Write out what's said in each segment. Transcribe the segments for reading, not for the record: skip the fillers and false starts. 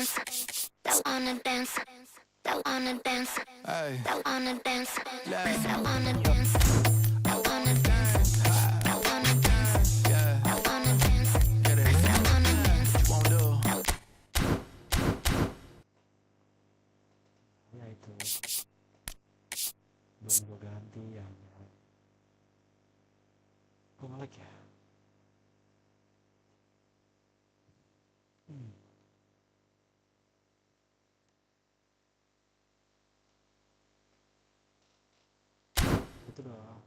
dance, that wanna dance, that wanna dance, Hey, that wanna dance, yeah, that wanna dance, that wanna dance, that wanna dance, yeah, that wanna dance, get it. that wanna dance. What you won't do? Ya itu belum gue ganti yang kok ngelag ya. Itu dong.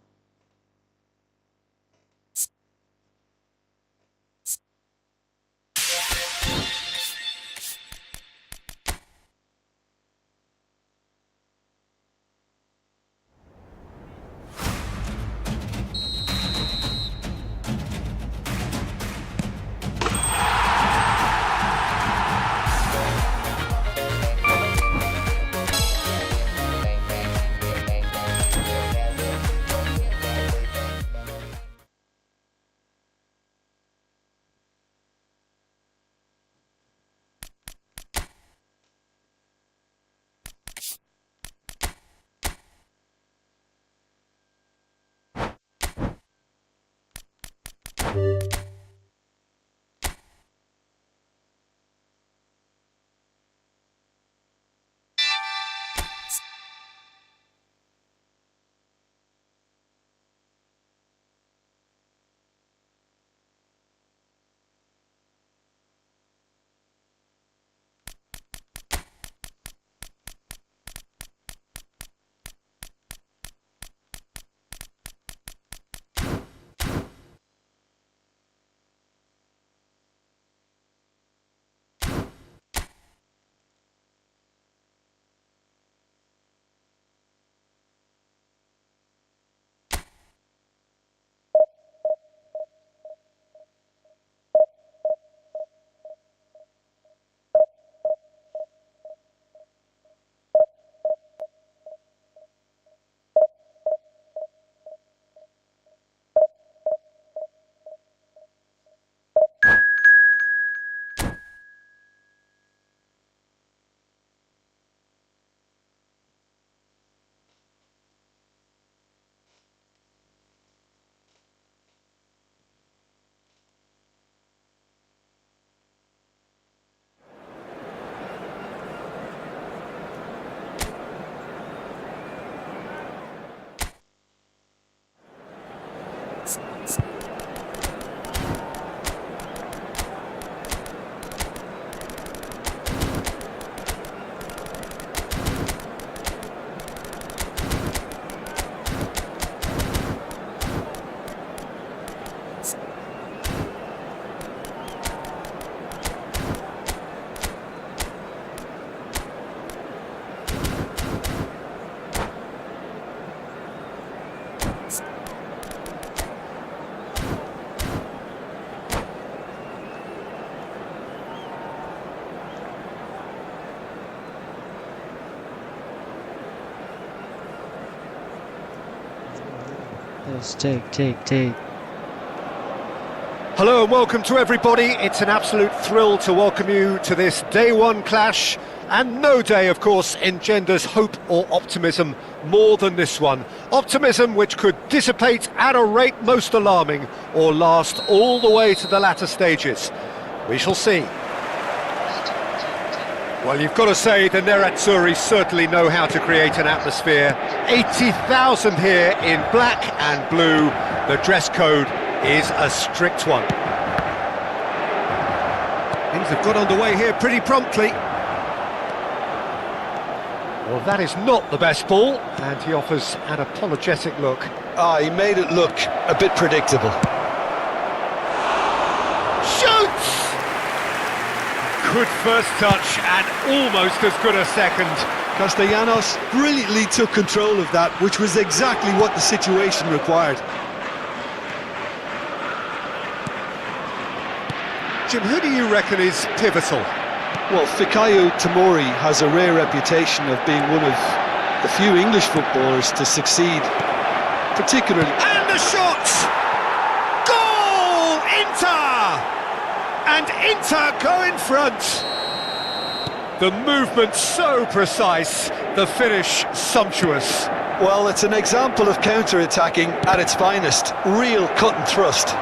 Let's take. Hello and welcome to everybody. It's an absolute thrill to welcome you to this day one clash, and no day, of course, engenders hope or optimism more than this one. Optimism which could dissipate at a rate most alarming or last all the way to the latter stages. We shall see. Well, you've got to say the Nerazzurri certainly know how to create an atmosphere. 80,000 here in black and blue. The dress code is a strict one. Things have got underway here pretty promptly. Well, that is not the best ball, and he offers an apologetic look. He made it look a bit predictable. Shoots! Good first touch and almost as good a second. Castellanos brilliantly took control of that, which was exactly what the situation required. Jim, who do you reckon is pivotal? Well, Fikayo Tomori has a rare reputation of being one of the few English footballers to succeed, particularly... And the shot! Goal! Inter! And Inter go in front. The movement so precise, the finish sumptuous. Well, it's an example of counter-attacking at its finest. Real cut and thrust.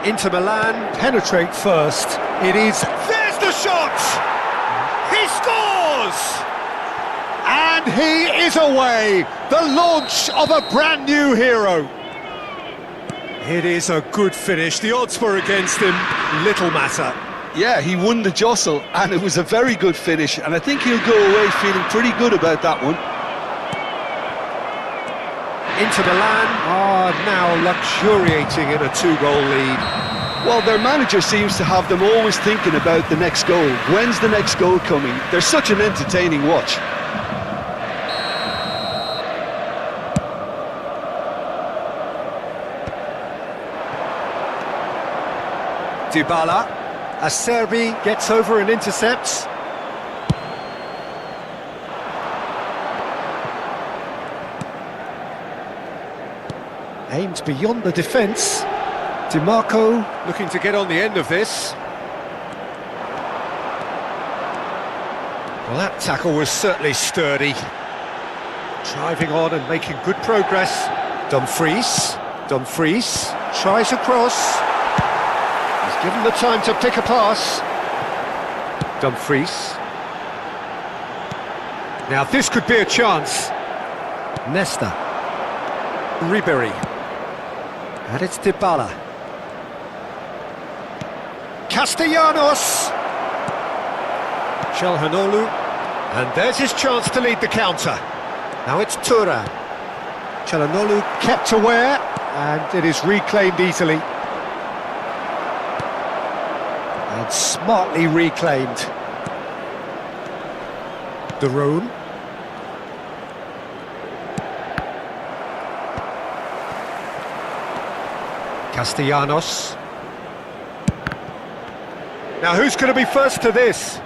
Inter Milan penetrate first. It is... There's the shot! He scores! And he is away! The launch of a brand new hero. It is a good finish. The odds were against him. Little matter. Yeah, he won the jostle, and it was a very good finish, and I think he'll go away feeling pretty good about that one. Inter Milan are now luxuriating in a 2-goal lead. Well, their manager seems to have them always thinking about the next goal. When's the next goal coming? They're such an entertaining watch. Dybala. Acerbi gets over and intercepts. Aimed beyond the defence. DiMarco looking to get on the end of this. Well, that tackle was certainly sturdy. Driving on and making good progress. Dumfries tries a cross. He's given the time to pick a pass. Dumfries. Now this could be a chance. Nesta. Ribery. And it's Dybala. Castellanos. Calhanoglu. And there's his chance to lead the counter. Now it's Tura. Calhanoglu kept aware, and it is reclaimed easily. And smartly reclaimed. De Roon. Castellanos. Now who's going to be first to this?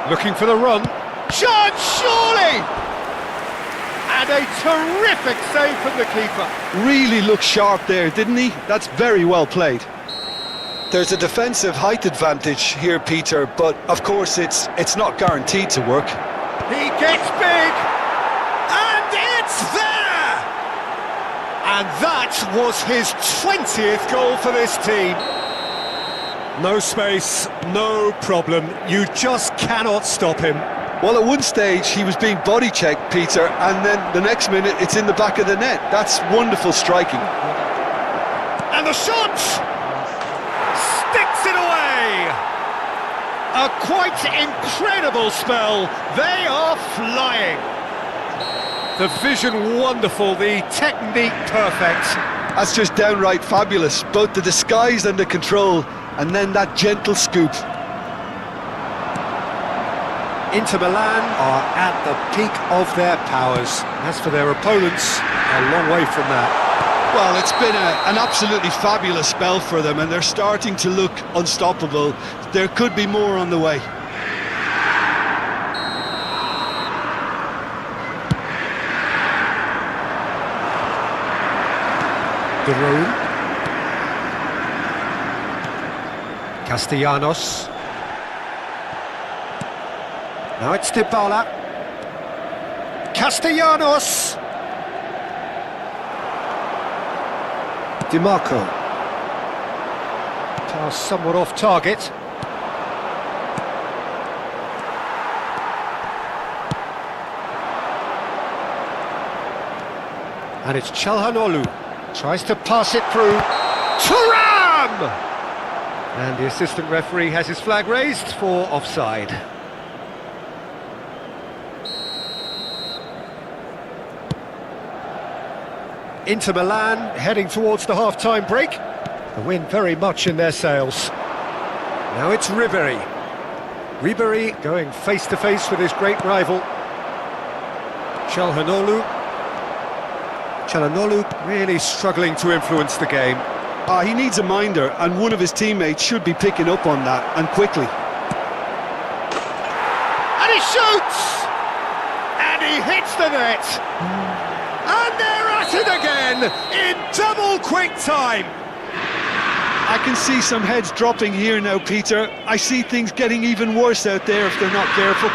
Looking for the run. Chance, surely! And a terrific save from the keeper. Really looked sharp there, didn't he? That's very well played. There's a defensive height advantage here, Peter, but of course it's not guaranteed to work. He gets big, and it's there! And that was his 20th goal for this team. No space, no problem, you just cannot stop him. Well, at one stage he was being body checked, Peter, and then the next minute it's in the back of the net. That's wonderful striking. And the shot! Sticks it away! A quite incredible spell. They are flying. The vision wonderful, the technique perfect. That's just downright fabulous. Both the disguise and the control, and then that gentle scoop. Inter Milan are at the peak of their powers. As for their opponents, a long way from that. Well, it's been an absolutely fabulous spell for them, and they're starting to look unstoppable. There could be more on the way. De Roon. Castellanos. Now it's Dybala. Castellanos. DiMarco. Pass somewhat off target. And it's Calhanoglu. Tries to pass it through. Thuram! And the assistant referee has his flag raised for offside. Inter Milan heading towards the half-time break. The wind very much in their sails. Now it's Ribery. Ribery going face-to-face with his great rival. Calhanoglu. Calhanoglu really struggling to influence the game. He needs a minder, and one of his teammates should be picking up on that, and quickly. And he shoots! And he hits the net! And they're at it again in double quick time. I can see some heads dropping here now, Peter. I see things getting even worse out there if they're not careful.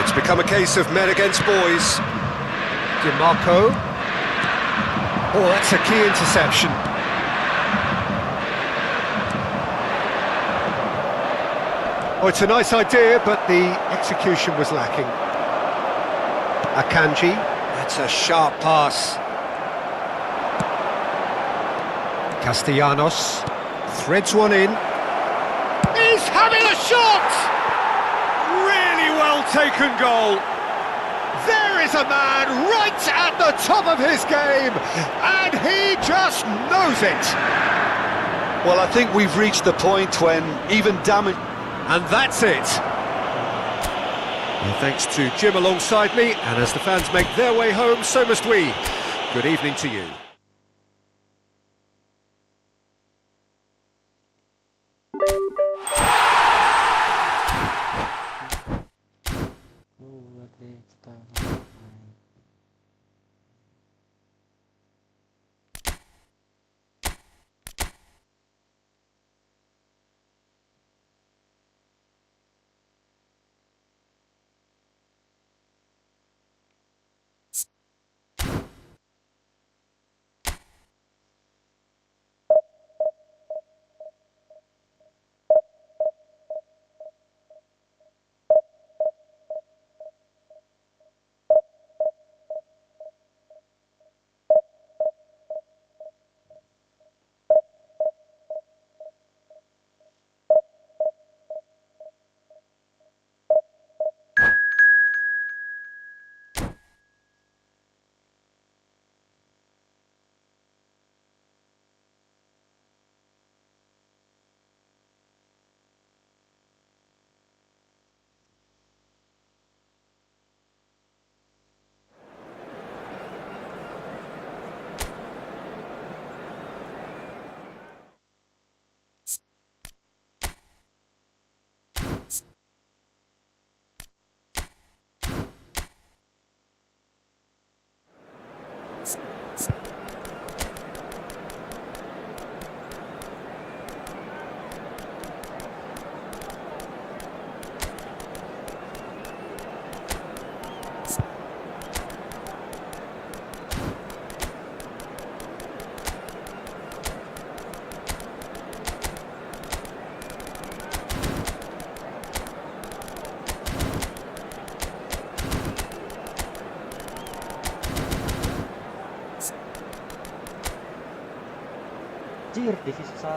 It's become a case of men against boys. DiMarco. Oh, that's a key interception. Oh, it's a nice idea, but the execution was lacking. Akanji, that's a sharp pass. Castellanos threads one in. He's having a shot! Really well taken goal. There is a man right at the top of his game, and he just knows it. Well, I think we've reached the point when even damage... And that's it. Well, thanks to Jim alongside me, and as the fans make their way home, so must we. Good evening to you. Berarti kita main. Anjir, divisi 1.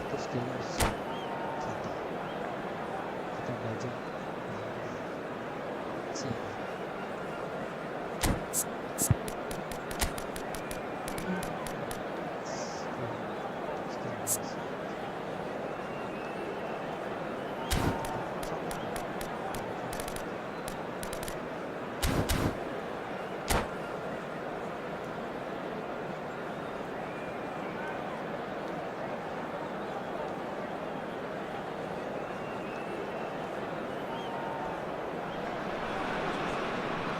Terus divisi 1. Kita belajar sih.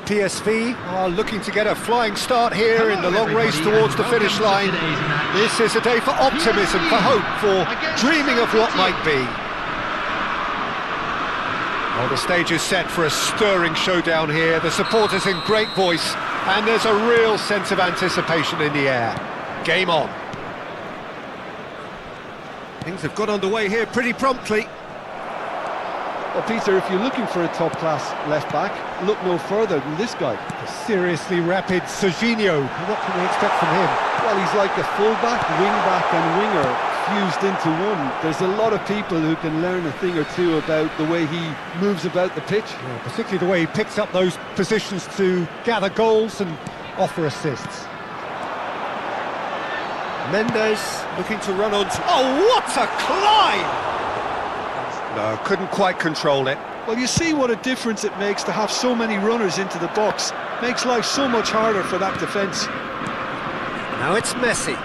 PSV are looking to get a flying start here in the long race towards the finish line. This is a day for optimism, for hope, for dreaming of what might be. Well, the stage is set for a stirring showdown here. The supporters in great voice, and there's a real sense of anticipation in the air. Game on. Things have got underway here pretty promptly. Well, Peter, if you're looking for a top-class left-back, look no further than this guy. A seriously rapid Serginho. What can we expect from him? Well, he's like a full-back, wing-back and winger fused into one. There's a lot of people who can learn a thing or two about the way he moves about the pitch. Yeah, particularly the way he picks up those positions to gather goals and offer assists. Mendes looking to run on... Oh, what a climb! No, couldn't quite control it. Well, you see what a difference it makes to have so many runners into the box. Makes life so much harder for that defence. Now it's Messi.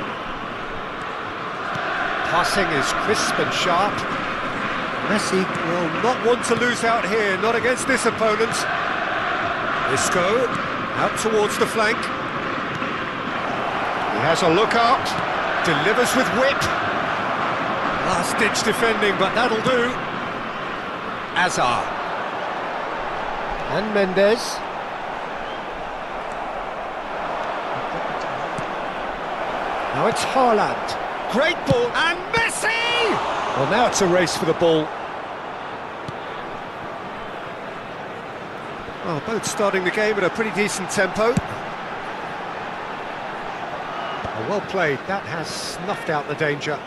Passing is crisp and sharp. Messi will not want to lose out here, not against this opponent. Isco out towards the flank. He has a look up, delivers with whip. Last-ditch defending, but that'll do. Azar. And Mendes. Now it's Haaland. Great ball, and Messi! Well, now it's a race for the ball. Well, both starting the game at a pretty decent tempo. Well played, that has snuffed out the danger.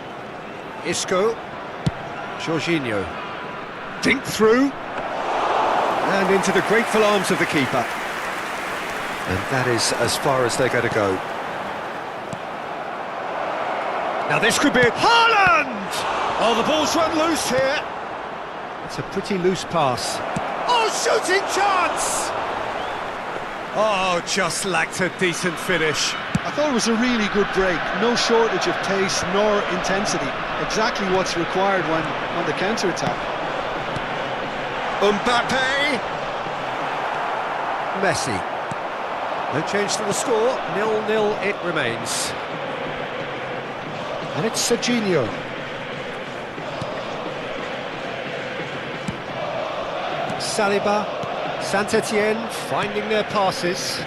Isco. Jorginho. Dink through. And into the grateful arms of the keeper. And that is as far as they're going to go. Now this could be it. Haaland! Oh, the ball's run loose here. It's a pretty loose pass. Oh, shooting chance! Oh, just lacked a decent finish. I thought it was a really good break. No shortage of pace nor intensity. Exactly what's required when on the counter-attack. Mbappe! Messi. No change to the score. 0-0 it remains. And it's Jorginho. Saliba, Saint-Etienne finding their passes.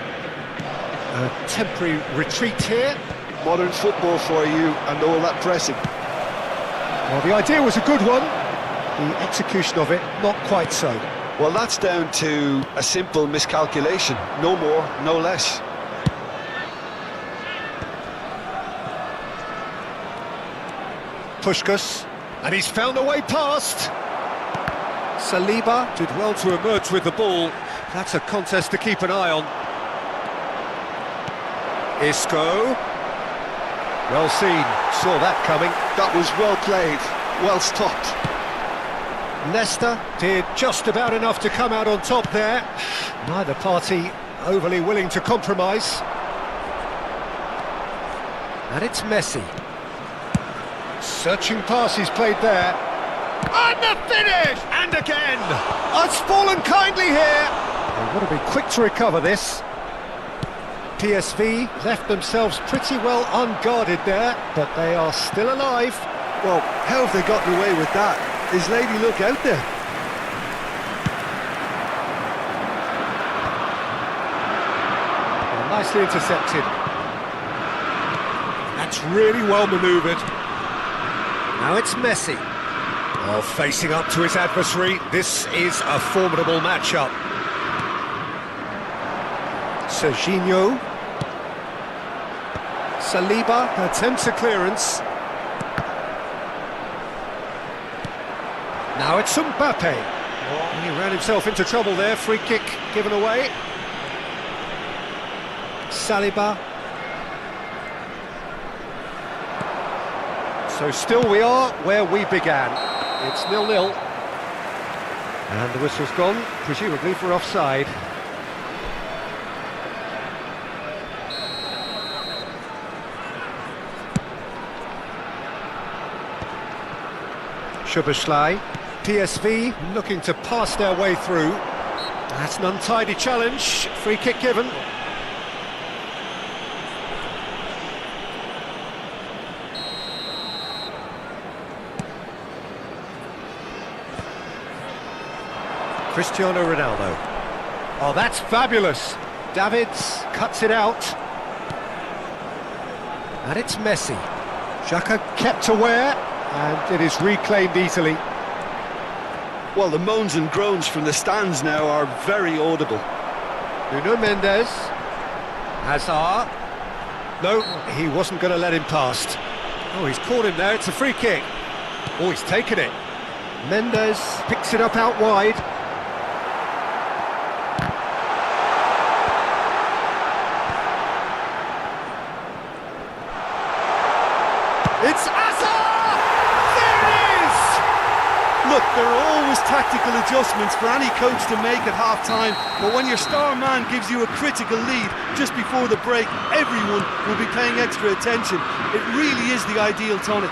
A temporary retreat here. Modern football for you and all that pressing. Well, the idea was a good one. The execution of it, not quite so. Well, that's down to a simple miscalculation. No more, no less. Puskás, and he's found a way past. Saliba did well to emerge with the ball. That's a contest to keep an eye on. Isco. Well seen, saw that coming. That was well played, well stopped. Nesta did just about enough to come out on top there. Neither party overly willing to compromise. And it's Messi. Searching pass he's played there. And the finish! And again! It's fallen kindly here! They've got to be quick to recover this. PSV left themselves pretty well unguarded there, but they are still alive. Well, how have they gotten away with that? Is Lady Luck out there? Well, nicely intercepted. That's really well manoeuvred. Now it's Messi. Oh, facing up to his adversary. This is a formidable matchup. Jorginho. Saliba attempts a clearance. Now it's Mbappe. Oh, he ran himself into trouble there. Free kick given away. Saliba. So still we are where we began. It's 0-0. And the whistle's gone, presumably for offside. Szoboszlai. PSV looking to pass their way through. That's an untidy challenge. Free kick given. Cristiano Ronaldo. Oh, that's fabulous. Davids cuts it out. And it's Messi. Xhaka kept aware, and it is reclaimed easily. Well, the moans and groans from the stands now are very audible. Nuno Mendes. Hazard. No, he wasn't going to let him past. Oh, he's caught him there. It's a free kick. Oh, he's taken it. Mendes picks it up out wide. It's Azar! There it is! Look, there are always tactical adjustments for any coach to make at half-time, but when your star man gives you a critical lead just before the break, everyone will be paying extra attention. It really is the ideal tonic.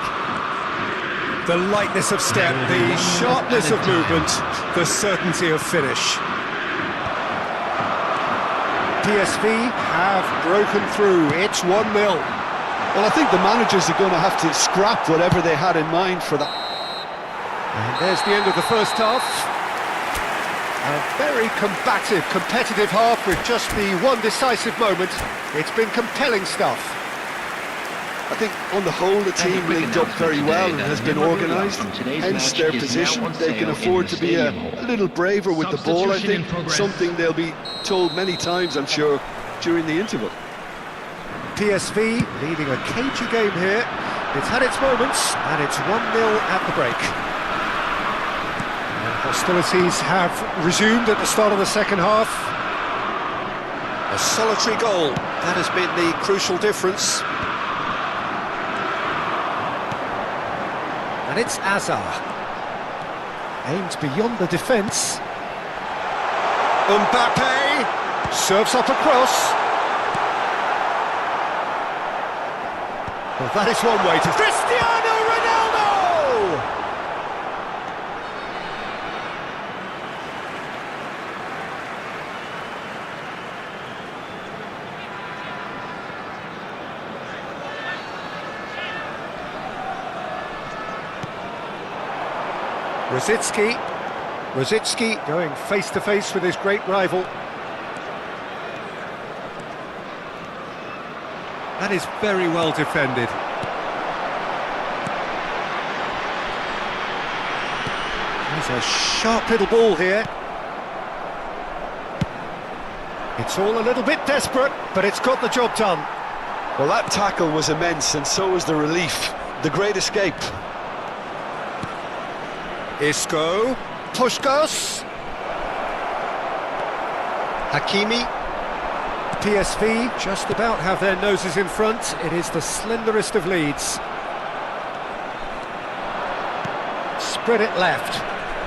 The lightness of step, the sharpness of movement, the certainty of finish. PSV have broken through. It's 1-0. Well, I think the managers are going to have to scrap whatever they had in mind for that. And there's the end of the first half. A very combative, competitive half with just the one decisive moment. It's been compelling stuff. I think on the whole the team linked up very well and has been organised, hence their position. They can afford to be a little braver with the ball, I think, something they'll be told many times, I'm sure, during the interval. PSV leading a cagey game here. It's had its moments and it's 1-0 at the break. And hostilities have resumed at the start of the second half. A solitary goal, that has been the crucial difference. And it's Azar. Aims beyond the defence. Mbappe serves up a cross. Well, that is one way to... Cristiano Ronaldo! Rosicki going face-to-face with his great rival. That is very well defended. There's a sharp little ball here. It's all a little bit desperate, but it's got the job done. Well, that tackle was immense, and so was the relief. The great escape. Isco, Puskás, Hakimi. PSV just about have their noses in front. It is the slenderest of leads. Spread it left.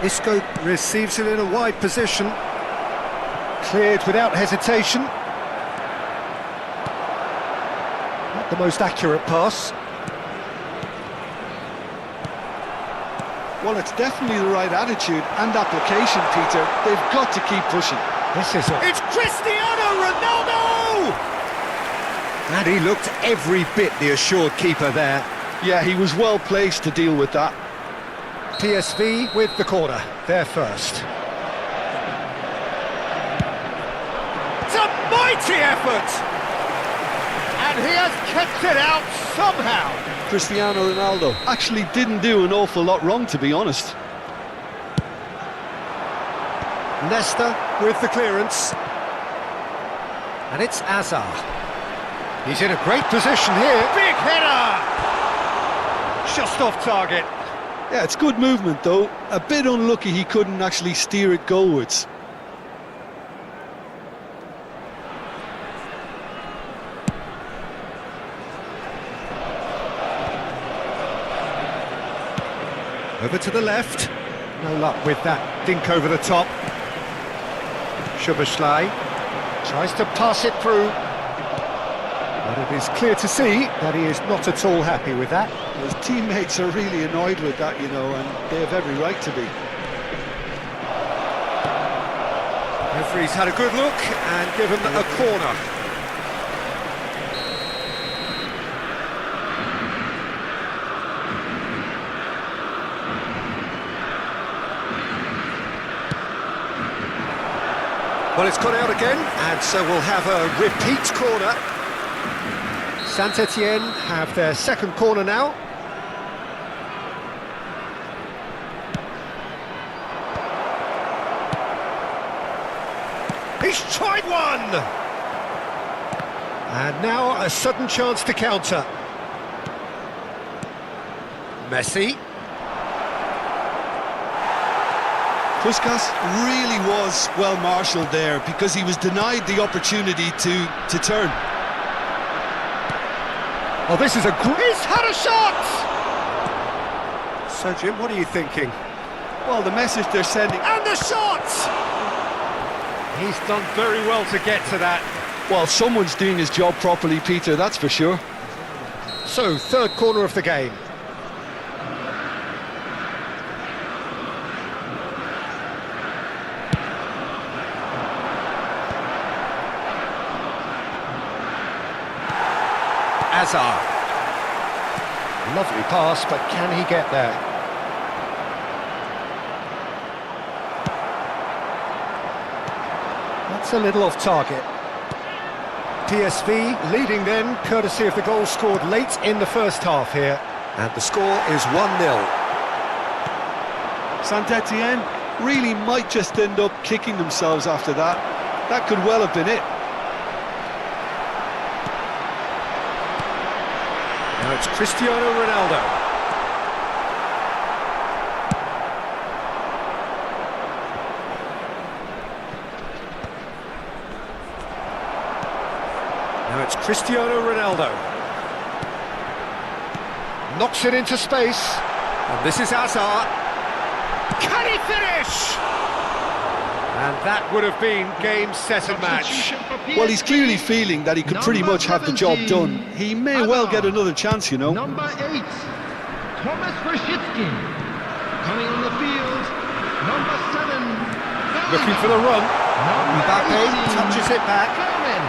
Isco receives it in a wide position. Cleared without hesitation. Not the most accurate pass. Well, it's definitely the right attitude and application, Peter. They've got to keep pushing. This is it. It's Cristiano Ronaldo! And he looked every bit the assured keeper there. Yeah, he was well placed to deal with that. PSV with the corner, they're first. It's a mighty effort! And he has kept it out somehow. Cristiano Ronaldo actually didn't do an awful lot wrong, to be honest. Nesta with the clearance. And it's Azar. He's in a great position here. Big header! Just off target. Yeah, it's good movement, though. A bit unlucky he couldn't actually steer it goalwards. Over to the left. No luck with that dink over the top. Szoboszlai tries to pass it through. But it is clear to see that he is not at all happy with that. His teammates are really annoyed with that, you know, and they have every right to be. Referee's had a good look and given a corner. Well, it's gone out again, and so we'll have a repeat corner. Saint-Étienne have their second corner now. He's tried one! And now a sudden chance to counter. Messi. Puskás really was well marshalled there because he was denied the opportunity to turn. Oh, this is a great... He's had a shot! So, Jim, what are you thinking? Well, the message they're sending... And the shot! He's done very well to get to that. Well, someone's doing his job properly, Peter, that's for sure. So, third corner of the game. Hazard. Lovely pass, but can he get there? That's a little off target. PSV leading then, courtesy of the goal scored late in the first half here. And the score is 1-0. Saint-Etienne really might just end up kicking themselves after that. That could well have been it. Now it's Cristiano Ronaldo. Now it's Cristiano Ronaldo. Knocks it into space. And this is Hazard. Can he finish? And that would have been game, set and match. Well, he's clearly feeling that he could pretty much have the job done. He may well get another chance, you know. Number 8, Thomas Rashitsky. Coming on the field, number 7. Looking for the run. Number Mbappe 18, touches it back. Fermin.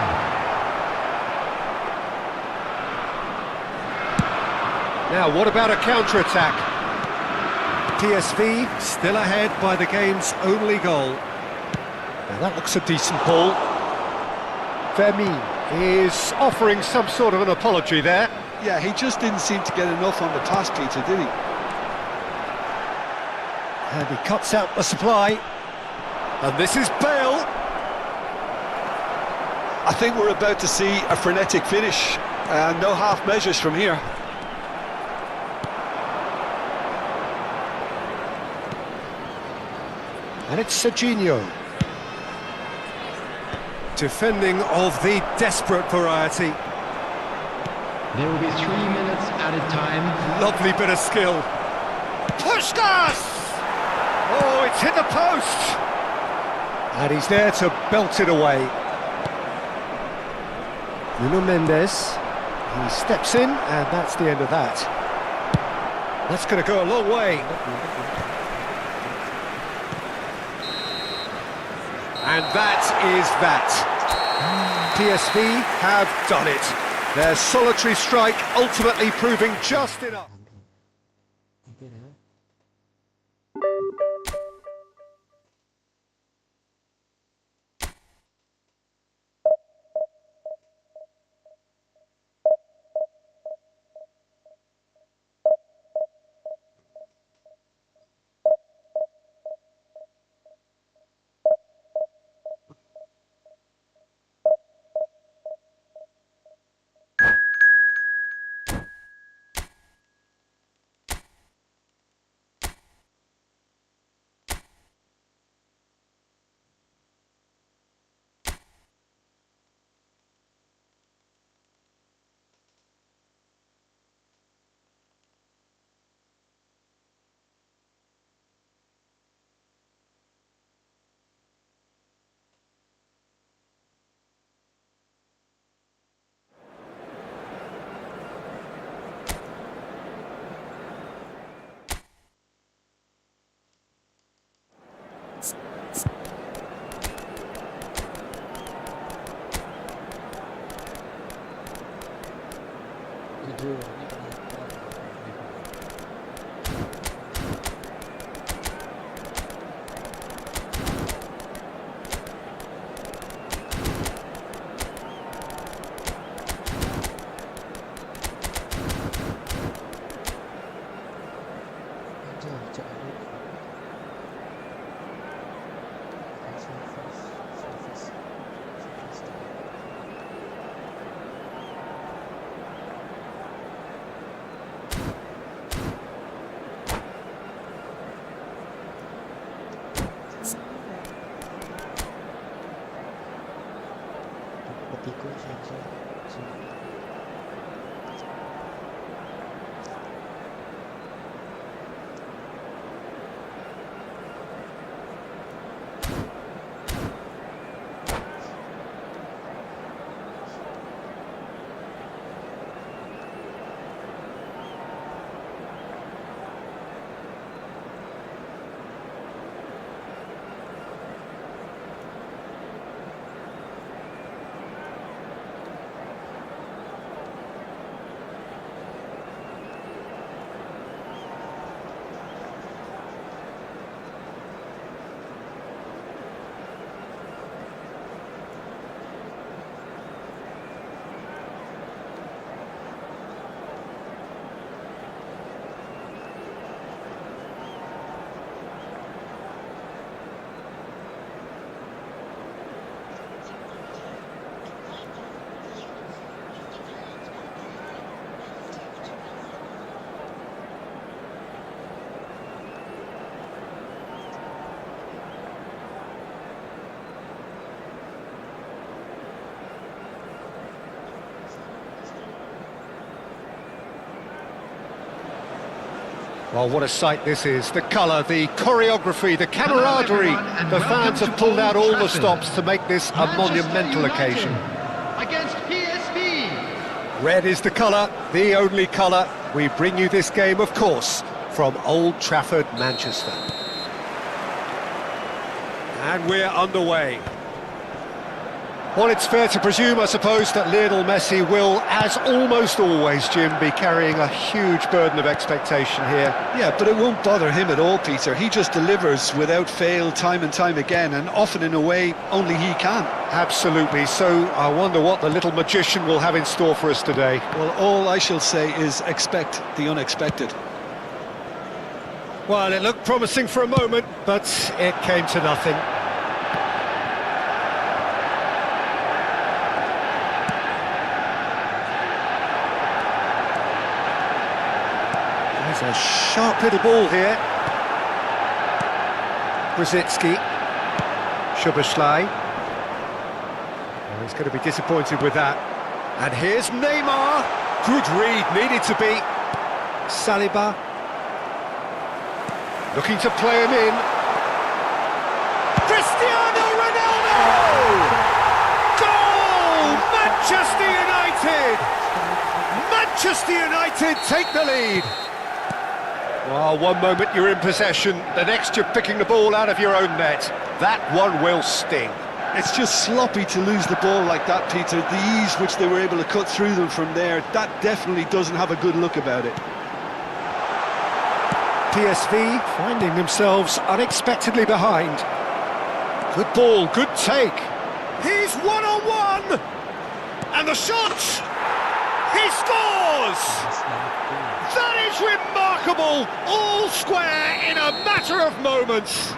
Now, what about a counter-attack? PSV still ahead by the game's only goal. Now that looks a decent ball. Fermin is offering some sort of an apology there. Yeah, he just didn't seem to get enough on the pass, Peter, did he? And he cuts out the supply. And this is Bale. I think we're about to see a frenetic finish. No half measures from here. And it's Serginho. Defending of the desperate variety. There will be 3 minutes added time. Lovely bit of skill. Puskas! Oh, it's hit the post! And he's there to belt it away. Nuno Mendes. He steps in, and that's the end of that. That's going to go a long way. And that is that. PSV have done it. Their solitary strike ultimately proving just enough. Mungkin ya. Jujur, ini kenapa? Anjay, cak ada. Service. Tikus saja. Well, what a sight this is. The colour, the choreography, the camaraderie. The fans have pulled out all the stops to make this a monumental occasion. Against PSV. Red is the colour, the only colour. We bring you this game, of course, from Old Trafford, Manchester. And we're underway. Well, it's fair to presume, I suppose, that Lionel Messi will, as almost always, Jim, be carrying a huge burden of expectation here. Yeah, but it won't bother him at all, Peter. He just delivers without fail time and time again, and often in a way only he can. Absolutely. So I wonder what the little magician will have in store for us today. Well, all I shall say is expect the unexpected. Well, it looked promising for a moment, but it came to nothing. There's a sharp little ball here. Brzezinski. Szoboszlai. Oh, he's going to be disappointed with that. And here's Neymar. Good read, needed to be. Saliba. Looking to play him in. Cristiano Ronaldo! Goal! Manchester United! Manchester United take the lead. Well, one moment you're in possession, the next you're picking the ball out of your own net. That one will sting. It's just sloppy to lose the ball like that, Peter. The ease which they were able to cut through them from there, that definitely doesn't have a good look about it. PSV finding themselves unexpectedly behind. Good ball, good take. He's one-on-one! And the shot! He scores! That is remarkable! All square in a matter of moments.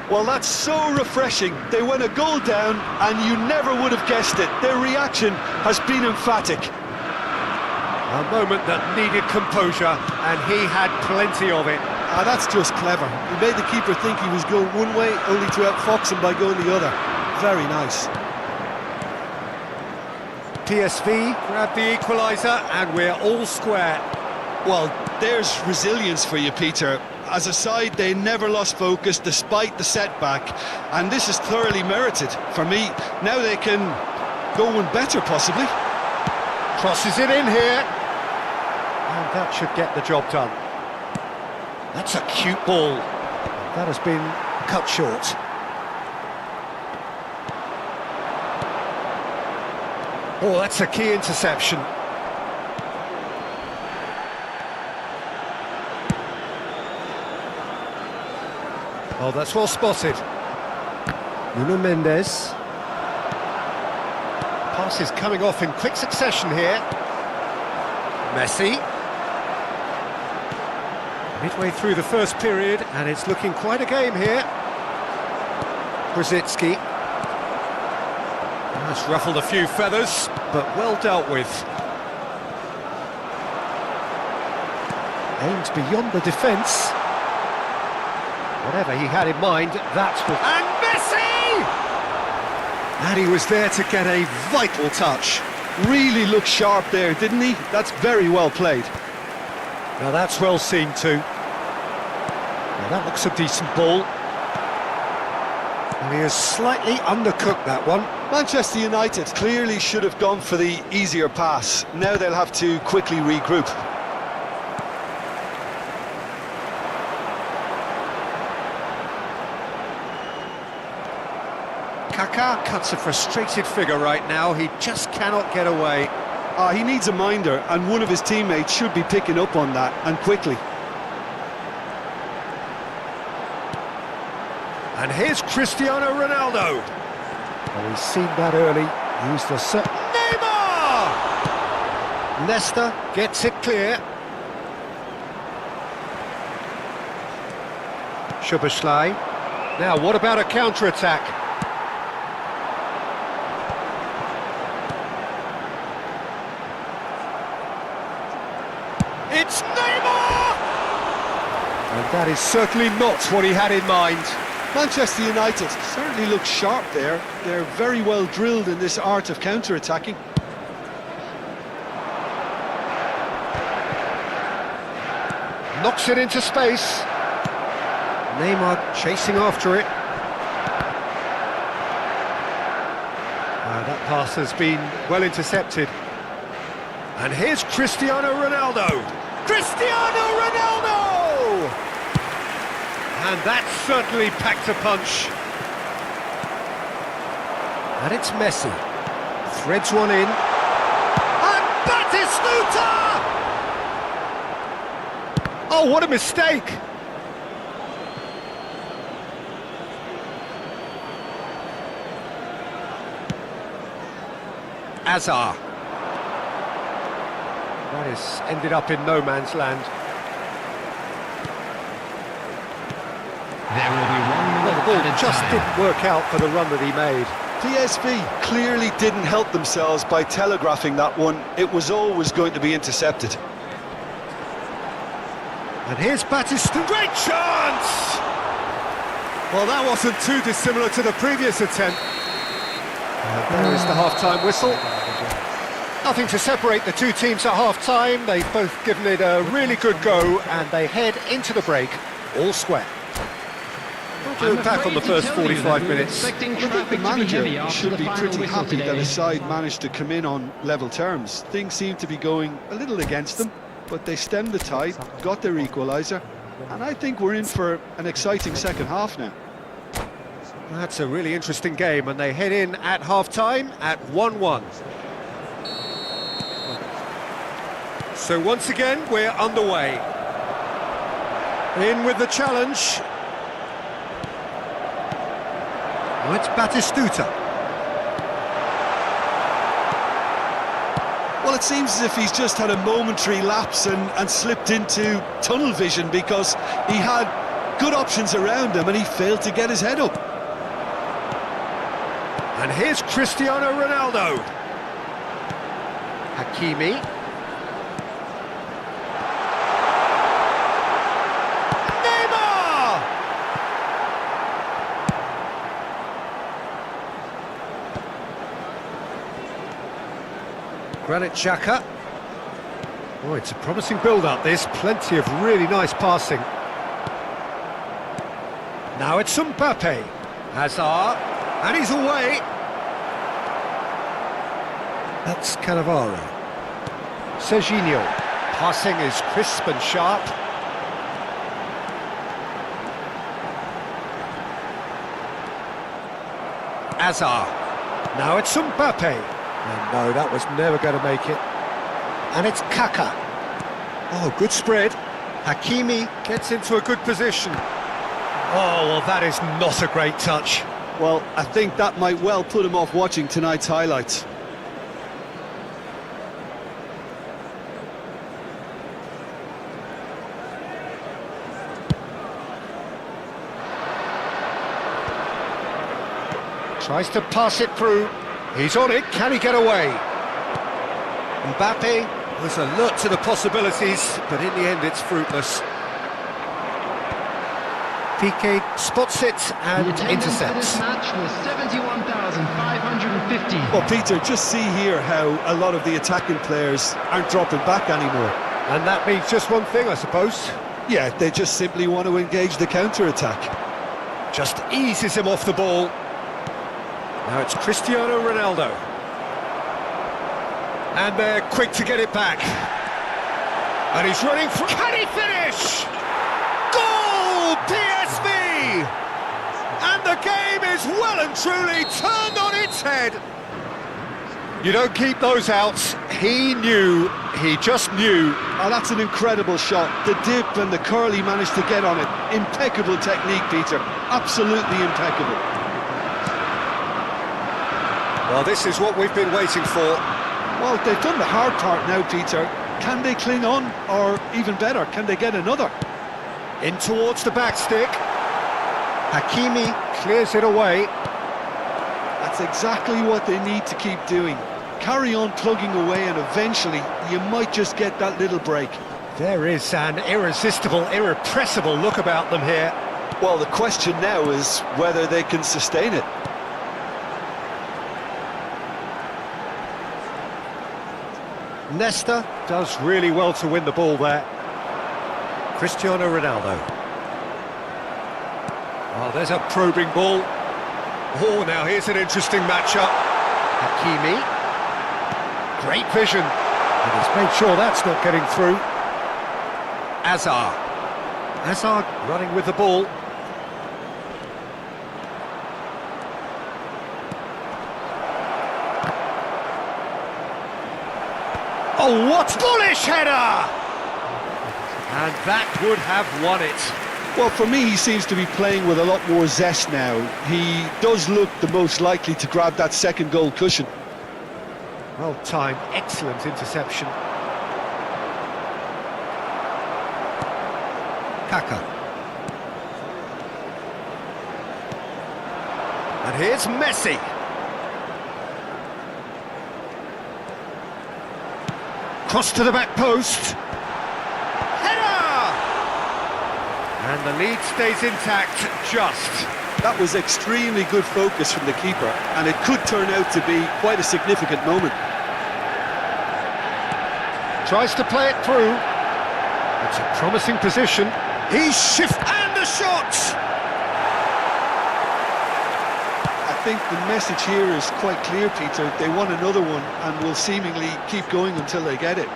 Well, that's so refreshing. They went a goal down and you never would have guessed it. Their reaction has been emphatic. A moment that needed composure, and he had plenty of it. That's just clever. He made the keeper think he was going one way, only to outfox him by going the other. Very nice. PSV grabbed the equaliser, and we're all square. Well, there's resilience for you, Peter. As a side, they never lost focus despite the setback, and this is thoroughly merited. For me, now they can go one better, possibly. Crosses it in here. And that should get the job done. That's a cute ball. That has been cut short. Oh, that's a key interception. Oh, that's well spotted. Nuno Mendes. Pass is coming off in quick succession here. Messi. Midway through the first period, and it's looking quite a game here. Brzezinski. That's ruffled a few feathers, but well dealt with. Aims beyond the defence. Whatever he had in mind, that's what... And Messi! And he was there to get a vital touch. Really looked sharp there, didn't he? That's very well played. Now that's well seen too. Now that looks a decent ball. And he has slightly undercooked that one. Manchester United clearly should have gone for the easier pass. Now they'll have to quickly regroup. Kaká cuts a frustrated figure right now. He just cannot get away. He needs a minder, and one of his teammates should be picking up on that, and quickly. And here's Cristiano Ronaldo. Oh, he's seen that early. Used a Neymar! Leicester gets it clear. Szoboszlai. Now, what about a counter-attack? It's Neymar! And that is certainly not what he had in mind. Manchester United certainly look sharp there. They're very well drilled in this art of counter-attacking. Knocks it into space. Neymar chasing after it. That pass has been well intercepted. And here's Cristiano Ronaldo. Cristiano Ronaldo! And that certainly packed a punch. And it's Messi. Threads one in. And Batistuta! Oh, what a mistake! Azar. That has ended up in no man's land. There will be 1 minute The ball added just time. didn't work out for the run that he made. PSV clearly didn't help themselves by telegraphing that one. It was always going to be intercepted. And here's Batistuta. Great chance! Well, that wasn't too dissimilar to the previous attempt. And there is the half-time whistle. Nothing to separate the two teams at half-time. They've both given it a really good go, and they head into the break all square. To look back on the first 45 minutes. I think the manager should be pretty happy that his side managed to come in on level terms. Things seem to be going a little against them, but they stemmed the tide, got their equaliser, and I think we're in for an exciting second half now. That's a really interesting game, and they head in at half-time at 1-1. So once again, we're underway. In with the challenge. Oh, it's Batistuta. Well, it seems as if he's just had a momentary lapse and slipped into tunnel vision, because he had good options around him and he failed to get his head up. And here's Cristiano Ronaldo. Hakimi. Neymar! Granit Xhaka. Oh, it's a promising build-up, this. Plenty of really nice passing. Now it's Mbappe. Hazard. And he's away. That's Cannavaro. Serginho. Passing is crisp and sharp. Azar. Now it's Mbappe. And no, that was never going to make it. And it's Kaka. Oh, good spread. Hakimi gets into a good position. Oh, well, that is not a great touch. Well, I think that might well put him off watching tonight's highlights. Tries to pass it through. He's on it. Can he get away? Mbappe was alert to the possibilities, but in the end it's fruitless. PK spots it and intercepts. This match was 71,550. Well, Peter, just see here how a lot of the attacking players aren't dropping back anymore. And that means just one thing, I suppose. Yeah, they just simply want to engage the counter-attack. Just eases him off the ball. Now it's Cristiano Ronaldo. And they're quick to get it back. And he's running for... Can he finish? Goal! PSV! And the game is well and truly turned on its head. You don't keep those outs. He knew, he just knew. Oh, that's an incredible shot. The dip and the curl he managed to get on it. Impeccable technique, Peter. Absolutely impeccable. Well, this is what we've been waiting for. Well, they've done the hard part now, Peter. Can they cling on? Or even better, can they get another? In towards the back stick. Hakimi clears it away. That's exactly what they need to keep doing. Carry on plugging away, and eventually you might just get that little break. There is an irresistible, irrepressible look about them here. Well, the question now is whether they can sustain it. Nesta does really well to win the ball there. Cristiano Ronaldo. Oh, there's a probing ball. Oh, now here's an interesting matchup. Hakimi. Great vision. And he's made sure that's not getting through. Azar. Azar running with the ball. Oh, what bullish header! And that would have won it. Well, for me, he seems to be playing with a lot more zest now. He does look the most likely to grab that second goal cushion. Well timed, excellent interception. Kaka. And here's Messi. Cross to the back post. Header! And the lead stays intact, just. That was extremely good focus from the keeper, and it could turn out to be quite a significant moment. Tries to play it through. It's a promising position. He's and the shot! I think the message here is quite clear, Peter. They want another one and will seemingly keep going until they get it.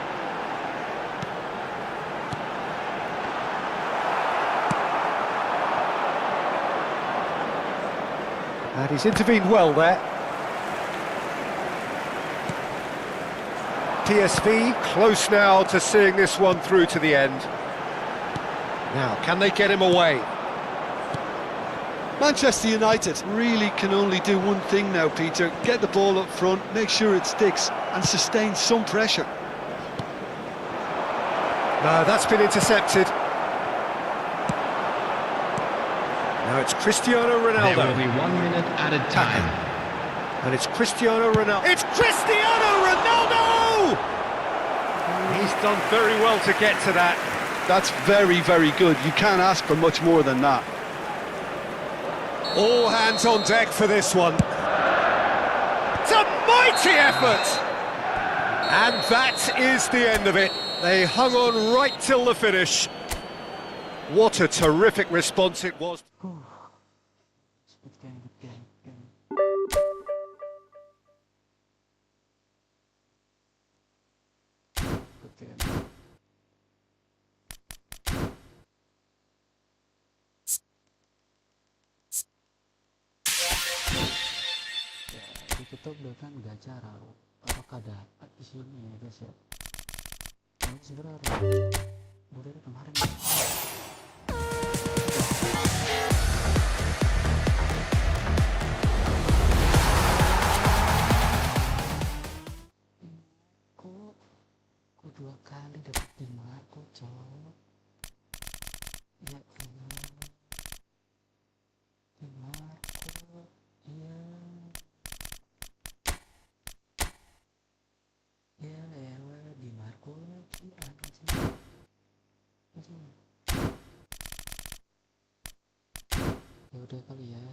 And he's intervened well there. PSV close now to seeing this one through to the end. Now, can they get him away? Manchester United really can only do one thing now, Peter. Get the ball up front, make sure it sticks, and sustain some pressure. No, that's been intercepted. Now it's Cristiano Ronaldo. There will be 1 minute added time. And it's Cristiano Ronaldo. It's Cristiano Ronaldo! He's done very well to get to that. That's very, very good. You can't ask for much more than that. All hands on deck for this one. It's a mighty effort! And that is the end of it. They hung on right till the finish. What a terrific response it was. Good game, good game, good game. Good game. Ya, ditutup dengan gacha raw. Apakah dapat di sini ya guys ya? Ini sebenarnya udah kemarin. Kok dua kali dapat di Marco, cowok. Ya Allah. Di Marco. Iya. Ya elah, di Marco lagi anjing. Ya udah kali ya.